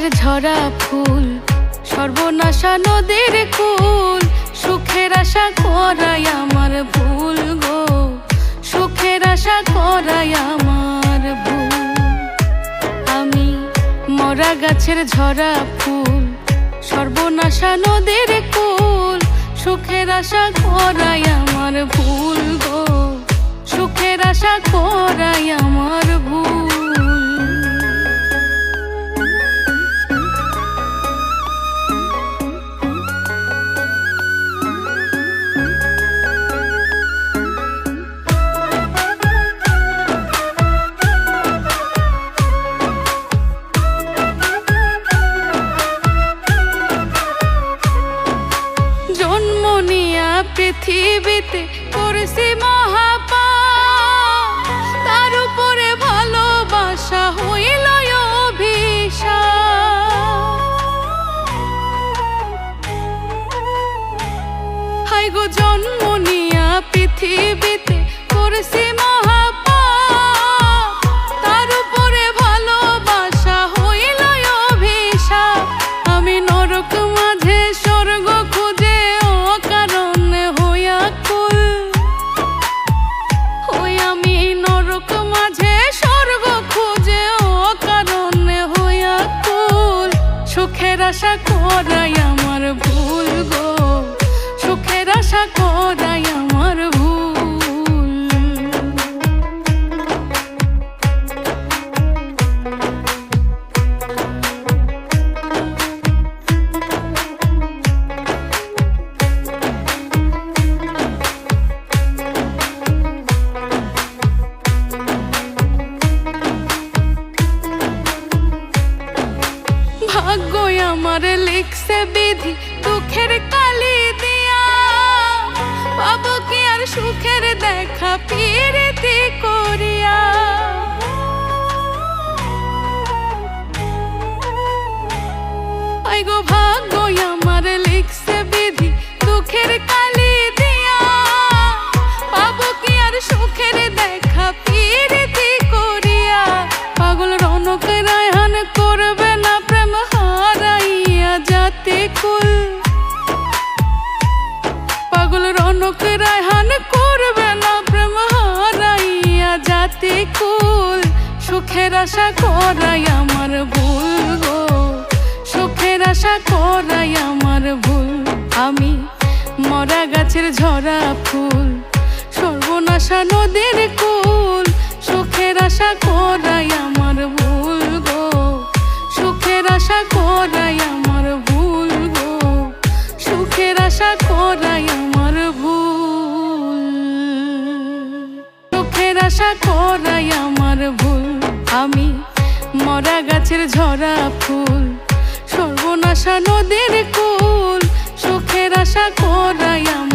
গাছের ঝরা ফুল, সর্বনাশা নদীর কুল। সুখের আশা করাই আমার ভুল গো, সুখের আশা করাই আমার ভুল। আমি মরা গাছের ঝরা ফুল, সর্বনাশা নদীর কুল। সুখের আশা করাই আমার ভুল গো, সুখের আশা করাই আমার ভুল। জন্ম নিয়া পৃথিবীতে করেছি মহাপাপ, তার উপরে ভালোবাসা হইল অভিশাপ। হাই গো জন্ম নিয়া পৃথিবীতে করেছি মহাপাপ, তার উপরে ভালোবাসা হইল অভিশাপ। আমি নরক মাঝে স্বর্গ খুঁজে অকারণে হইয়া কুল, ওই আমি নরক মাঝে স্বর্গ খুঁজে অকারণে হইয়া কুল। সুখের আশা করাই আমার ভুল গো, সুখের আশা করাই আমার ভুল। ভাগ্য আমার লিখছে বিধি দুঃখের কালি দিয়া, পাবো কি আর সুখের দেখা পিরিতি করিয়া। আই গো ভাগ্য আমার লিখছে বিধি দুঃখের কালি দিয়া, পাবো কি আর সুখের দেখা পিরিতি করিয়া। পাগল রনক রায়হান করবে না প্রেম হারাইয়া জাতি কুল, পাগল রনক রায়হান করবে না প্রেম হারাইয়া জাতি কুল। সুখের আশা করাই আমার ভুল গো, সুখের আশা করাই আমার ভুল। আমি মরা গাছের ঝরা ফুল, সর্বনাশা নদীর কুল। সুখের আশা করাই আমার ভুল গো, সুখের আশা করাই আমার ভুল গো, সুখের আশা করাই আমার ভুল, সুখের আশা করাই আমার ভুল। আমি মরা গাছের ঝরা ফুল, সর্বনাশা নদীর কুল। সুখের আশা করাই আমার